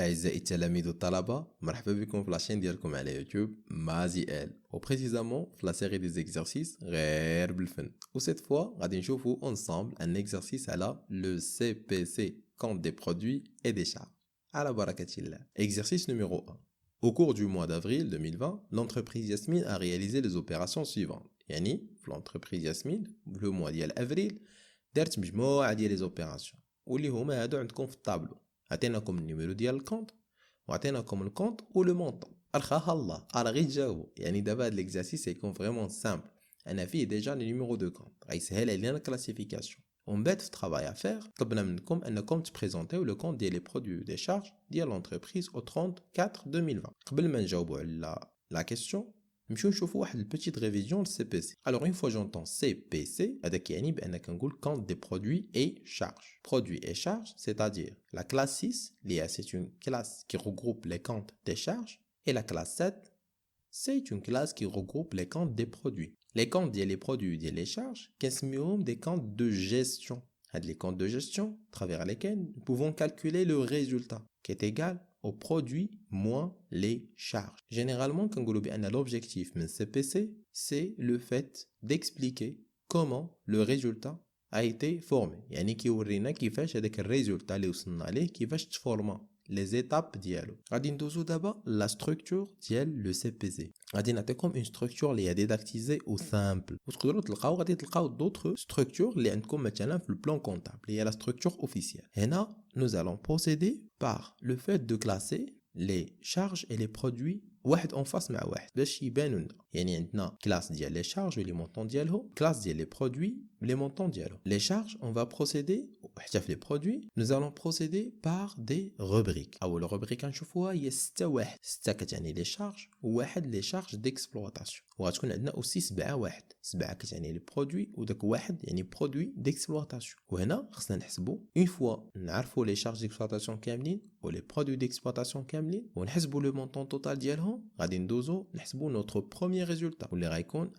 أعزائي التلاميذ والطلبة مرحبا بكم في لاشين ديالكم على يوتيوب مازي ال وبريسيزامون في لا سيري دي زيكزارسيس غير بالفن وسيت فوا غادي نشوفوا انصامبل ان اكزارسيس على لو سي بي سي compte des produits et des charges على بركة الله. Exercice numéro 1. Au cours du mois d'avril 2020, l'entreprise Yasmine a réalisé les opérations suivantes. يعني في l'entreprise Yasmine le mois ديال افريل دارت مجموعة ديال les opérations واللي هما هادو عندكم في الطابلو. عطيناكم النيميرو ديال الكونت وعطيناكم الكونت ولو مونطون. ارخاها الله راه غير تجاوبوا. يعني دابا هاد ليكزارسيس يكون فريمون سامبل. انا فيه ديجا لي نيميرو دو كونت غيسهل علينا الكلاسيفيكاسيون. ومن بعد في الطرافاي افير طلبنا منكم انكم تبريزونتيو لو كونت ديال لي برودوي دي شارج ديال لونتربريز او 34/2020. قبل ما نجاوبوا على لا كيسيون نمشيو نشوفوا واحد البيتيت ريفيزيون للسي بي سي. الوغ اون فوا جونطون سي بي سي هذاك يعني بان كنقول كونت دي برودوي اي شارج. برودوي اي شارج c'est-à-dire la classe 6 c'est une classe qui regroupe les comptes des charges et la classe 7 c'est une classe qui regroupe les comptes des produits. Les comptes ديال les produits ديال les charges كنسميوهم des comptes de gestion. هاد les comptes de gestion à travers lesquels nous pouvons calculer le résultat qui est égal au produit moins les charges. Généralement, quand on dit l'objectif de CPC, c'est le fait d'expliquer comment le résultat a été formé. يعني كيورينا كيفاش هذاك الريزولتا اللي وصلنا ليه كيفاش تفورما les étapes ديالو. غادي ندوزو دابا la structure ديال le CPC. غادي نعطيكم une structure اللي هي ديداكتيزي و simple. وتقدروا غادي تلقاو d'autres structures اللي عندكم مثلا في البلان كونطابل اللي هي la structure officielle. هنا nous allons procéder par le fait de classer les charges et les produits واحد en face مع واحد باش يبانوا لنا. يعني عندنا كلاس ديال لي شارج ولي مونطون ديالهم كلاس ديال لي برودوي لي مونطون ديالهم. لي شارج on va procéder حتى في لي برودوي nous allons procéder par des rubriques. اول روبريك نشوفوها هي 6 واحد. 6 كتعني لي شارج وواحد لي شارج ديكسبلوطاسيون. وغتكون عندنا اوسي 7 واحد. 7 كتعني لي برودوي وداك واحد يعني برودوي ديكسبلوطاسيون. وهنا خصنا نحسبوا اون فوا نعرفوا لي شارج ديكسبلوطاسيون كاملين ولي برودوي ديكسبلوطاسيون كاملين ونحسبوا لو مونطون توتال ديالهم غادي ندوزو نحسبوا notre premier résultat واللي غيكون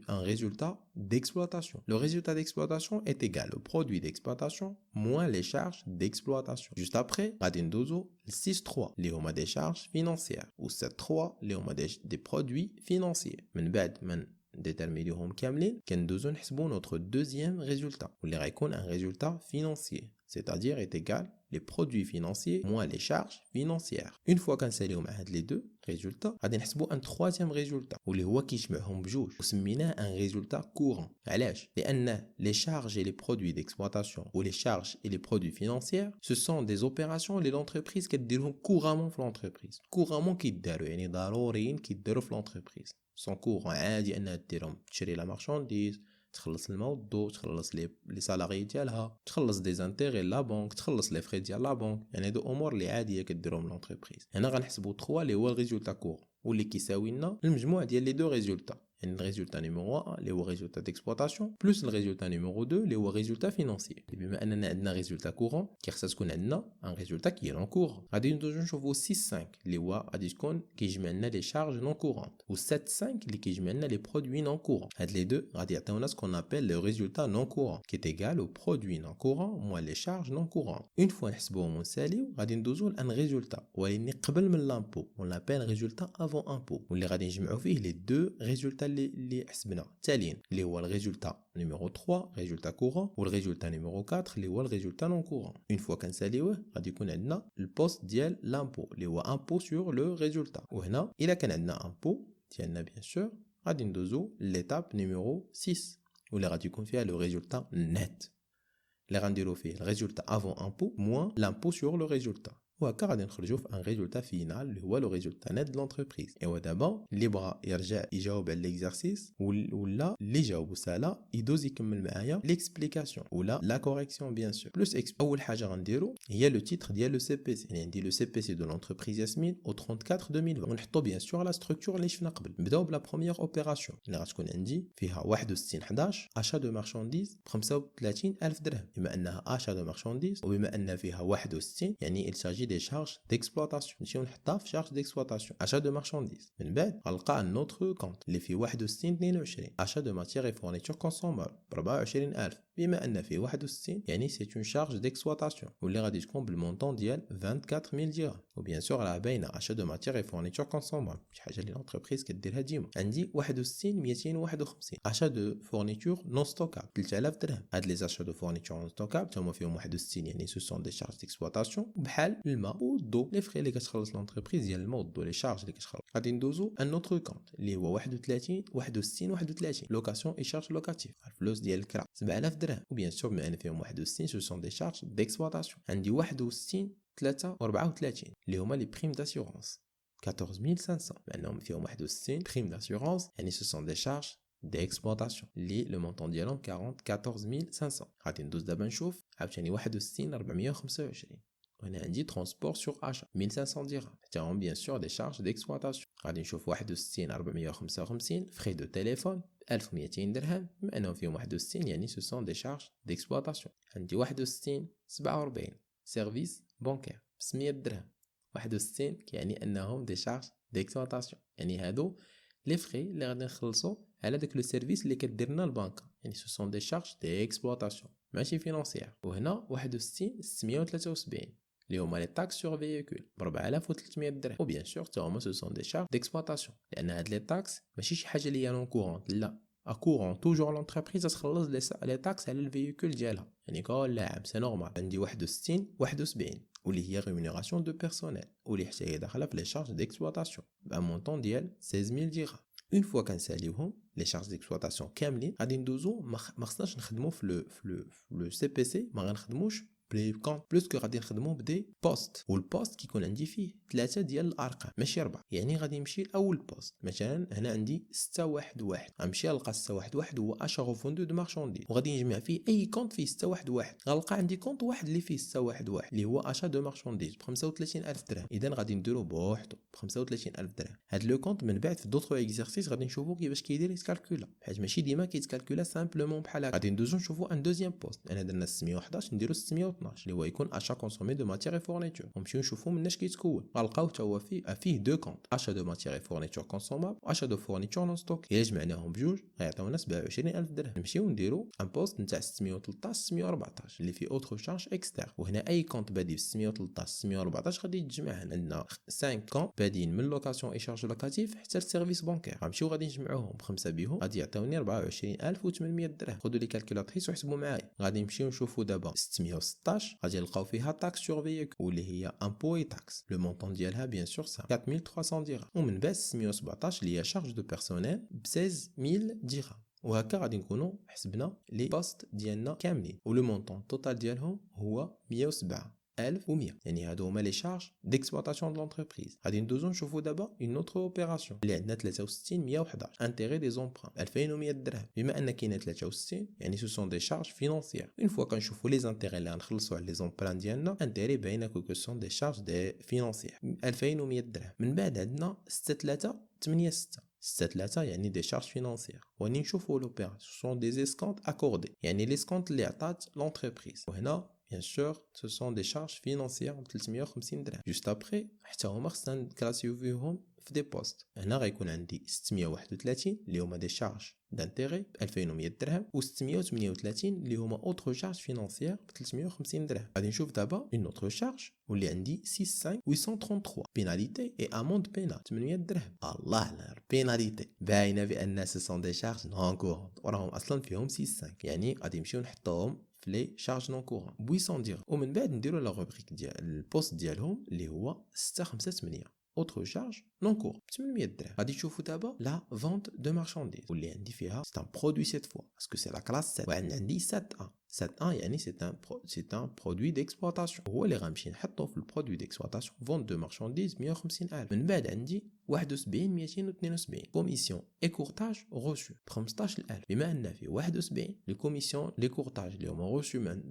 un résultat d'exploitation. Le résultat d'exploitation est égal au produit d'exploitation moins les charges d'exploitation. Juste après غادي ندوزو 6-3 اللي هما des charges financières و 7-3 اللي هما des produits financiers. من بعد من déterminيوهم كاملين كندوزو نحسبوا notre deuxième résultat واللي غيكون un résultat financier, c'est-à-dire est égal les produits financiers moins les charges financières. Une fois كنساليو مع هاد لي دو ريزولتا غادي نحسبوا ان troisième résultat واللي هو كيجمعهم بجوج وسميناه ان résultat courant. علاش؟ لان les charges et les produits d'exploitation ou les charges et les produits financiers ce sont des opérations اللي l'entreprise كديرهم couramment في l'entreprise. couramment كيداروا يعني ضروريين كيداروا في l'entreprise. سون كورون عادي انها ديرهم تشري لا مارشانديز تخلص الماء والضوء تخلص لي سالاري ديالها تخلص دي زانتيغي لا بنك تخلص لي فري ديال لا بنك. يعني هادو امور اللي عاديه كديرهم لونتربريز. هنا غنحسبوا 3 اللي هو الريزولتا كور واللي كيساوي لنا المجموع ديال لي دو ريزولتا. يعني الريزولتا نيميرو 1 اللي هو ريزولتا ديكسبلوطاسيون بلس الريزولتا نيميرو 2 اللي هو ريزولتا فينانسيي. بما اننا عندنا ريزولتا كورون كيخصها تكون عندنا ان ريزولتا كي لون كور. غادي ندوزو نشوفوا 6-5 اللي هو غادي تكون كيجمع لنا لي شارج نون كورونت و 7-5 اللي كيجمع لنا لي برودوي نون كورون. هاد لي دو غادي يعطيونا سكون ابل لو ريزولتا نون كورون كي est égal au produit non courant moins les charges non courantes. Une fois نحسبوهم ونساليو غادي ندوزو لان ريزولتا ولكن قبل من لامبو on l'appelle résultat avant impôt واللي غادي نجمعوا فيه لي دو ريزولتا اللي حسبنا التاليين اللي هو الريزولتا نيميرو 3 ريزولتا كورون والريزولتا نيميرو 4 اللي هو الريزولتا نون كورون. اون فوا كنساليوه غادي يكون عندنا البوست ديال لامبو اللي هو امبو سور لو ريزولتا. وهنا الا كان عندنا امبو ديالنا بيان سور غادي ندوزو ليتاب نيميرو 6 واللي غادي يكون فيها لو ريزولتا نت اللي غنديرو فيه الريزولتا افون امبو موان لامبو سور لو ريزولتا. وهكا غادي نخرجوا في ان ريزولتا فينال اللي هو لو ريزولتا نت دو لونتربريز. ايوا دابا اللي بغى يرجع يجاوب على ليكزارسيس ولا اللي جاوبو سالا يدوز يكمل معايا ليكسبليكاسيون ولا لا كوريكسيون بيان سور بلس اول حاجه غنديرو هي لو تيتر ديال لو سي بي سي. يعني عندي لو سي بي سي دو لونتربريز ياسمين او 34/2020 ونحطو بيان سور لا ستركتور اللي شفنا قبل. نبداو بلا بروميير اوبيراسيون اللي غتكون عندي فيها 61/11 اشا دو مارشانديز ب 35,000 درهم. بما انها اشا دو مارشانديز وبما ان فيها 61 يعني il s'agit des charges d'exploitation. نمشيو نحطها في charge d'exploitation achat de marchandises. من بعد غنلقى un autre compte اللي فيه 61/22 achat de matières et fournitures consommables ب 24,000. بما ان فيه 61 يعني سي اون شارج ديكسبلوطاسيون واللي غادي تكون بالمونطون ديال 24000 درهم. وبيان سور راه باينه اشا دو ماتيير اي فورنيتور كونسومابل، شي حاجه اللي لونتربريز كديرها ديما. عندي 61251 اشا دو فورنيتور نون ستوكابل 3000 درهم. هاد لي زاشا دو فورنيتور نون ستوكابل هما فيهم 61 يعني سو سون دي شارج ديكسبلوطاسيون بحال الماء والضو، لي فري اللي كتخلص لونتربريز ديال الماء والضو، لي شارج اللي كتخلص. غادي ندوزو ان اوتر كونت اللي هو 61 لوكاسيون اي شارج لوكاتيف، الفلوس ديال الكرا 7000 درهم. وبيان سور بما ان فيهم 61 سو سون دي شارج ديكسبلوطاسيون. عندي 61 3 34 اللي هما لي بريم داسيورونس 14500 لانهم فيهم 61 بريم داسيورونس يعني سو سون دي شارج ديكسبلوطاسيون اللي لو مونطون ديالهم 14500. غادي ندوز دابا نشوف عاوتاني 61 425. وهنا عندي ترونسبور سور اشا 1500 درهم حتى هم بيان سور دي شارج ديكسبلوطاسيون. غادي نشوف 61 455 فري دو تيليفون 1200 درهم بما انهم فيهم 61 يعني سو سون دي شارج ديكسبلوطاسيون. عندي 61 47 سيرفيس بانكير 600 درهم. 61 كيعني انهم دي شارج ديكسبلوطاسيون يعني هادو لي فري اللي غادي نخلصو على داك لو سيرفيس اللي كدير لنا البنكه يعني سو سون دي شارج ديكسبلوطاسيون ماشي فينونسيير. وهنا 61 673 اللي هما لي تاكس سور فييكول ب 4300 درهم. وبيان سور تا هما سو سون دي شارج ديكسبلوطاسيون لان هاد لي تاكس ماشي شي حاجه اللي هي نون كورونت، لا اكورون توجور لونتربريز تخلص لي تاكس على الفييكول ديالها يعني كل عام سي نورمال. عندي 61 71 واللي هي ريمونيراسيون دو بيرسونيل واللي حتى هي داخله في لي شارج ديكسبلوطاسيون بان مونطون ديال 16000 درهم. اون فوا كنساليوهم لي شارج ديكسبلوطاسيون كاملين غادي ندوزو ما خصناش نخدمو في لو سي بي سي، ما غنخدموش بلي كونط بلوس كو غادي نخدمو بدي بوست. والبوست كيكون عندي فيه 3 ديال الارقام ماشي 4 يعني غادي نمشي لاول بوست. مثلا هنا عندي 611 غنمشي نلقى 611 هو اشا غوفوندو دو مارشانديز وغادي نجمع فيه اي كونط فيه 611 غنلقى عندي كونط واحد اللي فيه 611 اللي هو اشا دو مارشانديز ب 35000 درهم. اذا غادي نديرو بوحدو ب 35000 درهم. هاد لو كونط من بعد في دوطرو اكزرسيس غادي نشوفو كيفاش كيدير يتكالكولا حيت ماشي ديما كيتكالكولا سامبلومون بحال هكا. غادي ندوزو نشوفو ان دوزيام بوست. انا درنا 611 نديرو 612 اللي هو يكون اشا كونسومي دو ماتيير اي فورنيتور. ونمشيو نشوفو مناش كيتكون غنلقاو حتى هو فيه دو كونط اشا دو ماتيير اي فورنيتور كونسومابل واشا دو فورنيتور نون ستوك. الا جمعناهم بجوج غيعطيونا 27000 درهم. نمشيو نديرو ان بوست نتاع 613 614 اللي فيه اوتر شارج اكستير. وهنا اي كونط بادي ب 613 614 غادي يتجمع. عندنا 5 كونط بادين من لوكاسيون اي شارج لوكاتيف حتى السيرفيس بانكير. غنمشيو غادي نجمعوهم بخمسه بهم غادي يعطيوني 24800 درهم. خذوا لي كالكولاتريس وحسبوا معايا. غادي نمشيو نشوفوا دابا 616 غادي نلقاو فيها تاكس سور فييكول واللي هي امبو اي تاكس لو مونطون ديالها بيان سور 4300 درهم. ومن بعد 617 اللي هي شارج دو بيرسونيل ب 16000 درهم. وهكا غادي نكونوا حسبنا لي بوست ديالنا كاملين ولو مونطون توتال ديالهم هو 107100 يعني هادو هما لي شارج ديكسبلوطاسيون دو لونتربريز. غادي ندوزو نشوفوا دابا اون اوتر اوبيراسيون اللي عندنا 63 111 انتيري دي زومبران 2100 درهم. بما ان كاينه 63 يعني سو سون دي شارج فينونسيير. اون فوا كنشوفوا لي انتيري اللي غنخلصوا على لي زومبران ديالنا انتيري باينه كو سون دي شارج دي فينونسيير 2100 درهم. من بعد عندنا 6386 6 يعني دي شارج فينانسيير. وني نشوفوا لوبيراسيون سون دي اسكونت اكوردي يعني لي سكونت اللي عطات لونتربريز. وهنا bien sûr ce sont des charges financières ب 350 درهم. juste après حتى هما خصنا نكلاسيو فيهم في دي بوست. هنا غيكون عندي 631 اللي هما دي شارج دانتيغي 2100 درهم و 638 اللي هما اوتر شارج فينانسيير ب 350 درهم. غادي نشوف دابا اون اوتر شارج واللي عندي 65833 بيناليتي اي اموند بينال 800 درهم. الله على البيناليتي باينه بان سو سون دي شارج نون كورونت وراهم اصلا فيهم 65 يعني غادي نمشيو نحطوهم في لي شارج نون كورون 800 درهم. ومن بعد نديرو لا روبريك ديال البوست ديالهم اللي هو 658 اوتر شارج نون كور 800 درهم. غادي تشوفوا دابا لا فونت دو مارشانديز واللي عندي فيها سي ان برودوي سيت فوا باسكو سي لا كلاس 7 وعندي 7 7 يعني سي ان برودوي ديكسبلوطاسيون هو اللي غنمشي نحطو في البرودوي ديكسبلوطاسيون فونت دو مارشانديز 150000. من بعد عندي 71272 كوميسيون اي كورتاج روشو ب 15000. بما ان في 71 لي كوميسيون لي كورتاج اللي هما روشو من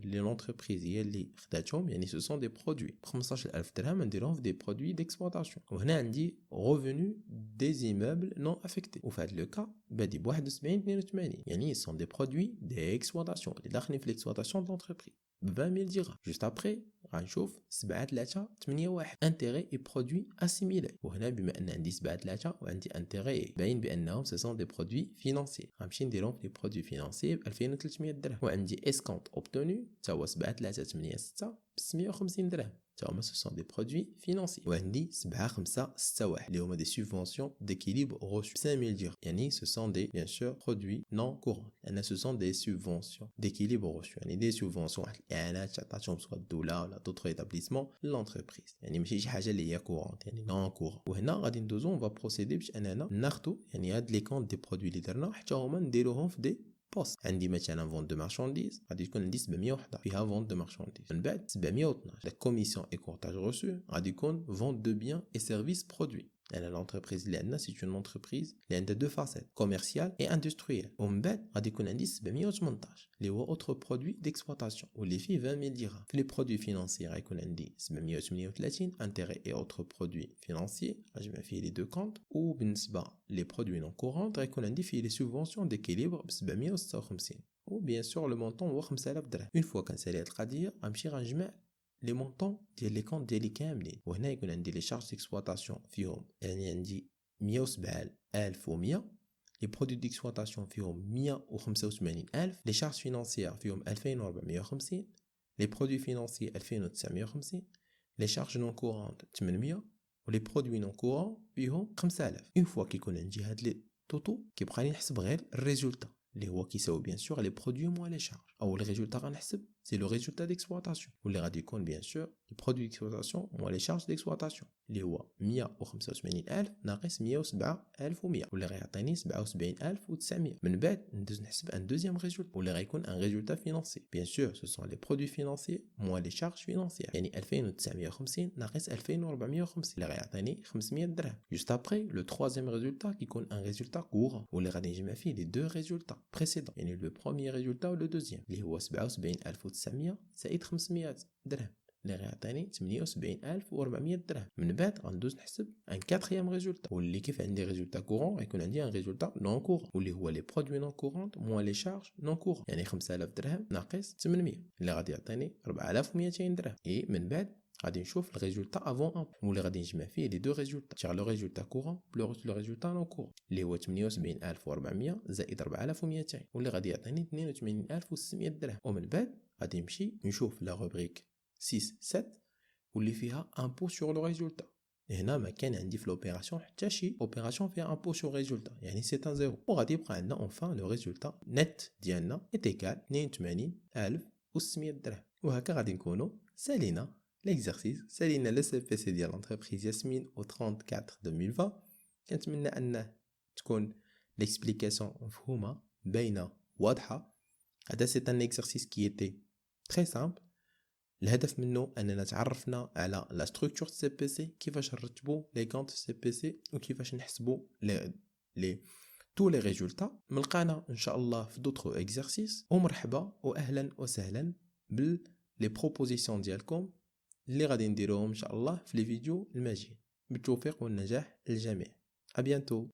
لي لونتربريز هي اللي خداتهم يعني سو سون دي برودوي ب 15000 درهم نديرهم في دي برودوي ديكسبلوطاسيون. وهنا عندي ريفونو دي زيموبل نون افيكتي وفي هذا لو كا بادي ب 71 82 يعني سون دي برودوي ديكسبلوطاسيون اللي داخلين في ليكسبلوطاسيون دو لونتربريز ب 20000 درهم. جوست ابري غنشوف 7 3 8 1 انتيغي اي برودوي اسيميلي. وهنا بما ان عندي 7 3 وعندي انتيغي باين بانهم سو سون دي برودوي فينانسيي. غنمشي نديرهم في لي برودوي فينانسيي ب 2300 درهم. وعندي اسكونت اوبتوني تا هو 7 3 8 6 ب 650 درهم. هما سو سون دي برودوي فينانسيي. وعندي 7 5 6 1 اللي هما دي سوبفونسيون ديكيليبر غوشو 5000 درهم. يعني سو سون دي بيان سور برودوي نون كورون لان سو سون دي سوبفونسيون ديكيليبر غوشو. يعني دي سوبفونسيون واحد الاعانات عطاتهم سواء الدوله ولا دوطخ ايتابليسمون لونتربريز. يعني ماشي شي حاجه اللي هي كورونت يعني نون كورون. وهنا غادي ندوزو اون فا بروسيدي باش اننا ناخدو يعني هاد لي كونط دي برودوي اللي درنا حتى هما نديروهم في دي بوست. عندي مثلا فونت دو مارشانديز غادي تكون عندي 711 فيها فونت دو مارشانديز. من بعد 712 لا كوميسيون اي كورتاج روسو غادي يكون فونت دو بيان اي سيرفيس برودوي. يعني لونتربريز اللي عندنا سي اون انتربريز اللي عندها دو فاسيت كوميرسيال اي اندستريال. ومن بعد غادي يكون عندي 718 اللي هو اوتر برودوي ديكسبلوطاسيون واللي فيه 20000 درهم. في لي برودوي فينانسيي غيكون عندي 738 انتيغي اي اوتر برودوي فينانسيي غنجمع فيه لي دو كونط. وبالنسبه لي برودوي نون كورونت غيكون عندي فيه لي سوبفونسيون ديكيليبر ب 756 وبيان سور لو مونطون هو 5000 درهم. اون فوا كنسالي هاد القضيه غنمشي غنجمع لي مونطون ديال لي كونط ديالي كاملين. وهنا يكون عندي لي شارج ديكسبلوطاسيون فيهم يعني عندي 170100 لي برودوي ديكسبلوطاسيون فيهم 185000 لي شارج فينانسيير فيهم 2450 لي برودوي فينانسيي 2950 لي شارج نون كورونت 800 ولي برودوي نون كورون فيهم 5000. اون فوا كيكون عندي هاد لي توتو كيبقى لي نحسب غير الريزولتا اللي هو كيساوي بيان سور لي برودوي موا لي شارج. اول ريزولتا غنحسب سي لو ريزولتا ديكسبلوطاسيون واللي غادي يكون بيان سور لي برودوي ديكسبلوطاسيون موا لي شارج ديكسبلوطاسيون اللي هو 185000 ناقص 107100 واللي غيعطيني 77900. من بعد ندوز نحسب ان دوزيام ريزولتا واللي غيكون ان ريزولتا فينانسي. بيان سور سو سون لي برودوي فينانسيي موا لي شارج فينانسيير يعني 2950 ناقص 2450 اللي غيعطيني 500 درهم. جوست ابري لو تروازيام ريزولتا كيكون ان ريزولتا كورون واللي غادي نجمع فيه لي دو ريزولتا بريسيدون يعني لو بروميير ريزولتا و لو دوزيام اللي هو 77900 زائد 500 درهم اللي غيعطيني 78400 درهم. من بعد غندوز نحسب ان كاتريام ريزولتا واللي كيف عندي ريزولتا كورون غيكون عندي ان ريزولتا نون كورون واللي هو لي برودوي نون كورونت موا لي شارج نون كورون يعني 5000 درهم ناقص 800 اللي غادي يعطيني 4200 درهم. اي من بعد غادي نشوف الريزولتا افون امبو واللي غادي نجمع فيه لي دو ريزولتا تاع لو ريزولتا كورون بلوغ لو ريزولتا نون كورون اللي هو 78400 زائد 4200 واللي غادي يعطيني 82600 درهم. ومن بعد غادي نمشي نشوف لا روبريك 6 7 واللي فيها امبو سور لو ريزولتا. هنا ما كان عندي في لوبيراسيون حتى شي اوبيراسيون فيها امبو سور ريزولتا يعني سي ان زيرو. وغادي يبقى عندنا اونفان لو ريزولتا نت ديالنا ايتيكال 82600 درهم. وهكا غادي نكونوا سالينا l'exercice سالينا لو سي بي سي ديال لونتربريز ياسمين او 34 2020. كنتمنى ان تكون ليكسبليكاسيون مفهومه باينه واضحه. هذا سي ان اكزرسيس كي ايتي تري سامبل. الهدف منه اننا تعرفنا على لا ستركتور سي بي سي كيفاش نرتبوا لي كونط سي بي سي وكيفاش نحسبوا لي تو لي ريزولتا. ملقانا ان شاء الله في دوطخ اكزرسيس ومرحبا واهلا وسهلا بال لي بروبوزيسيون ديالكم اللي غادي نديروهم ان شاء الله في لي فيديو الماجيين. بالتوفيق والنجاح للجميع. ابيانتو.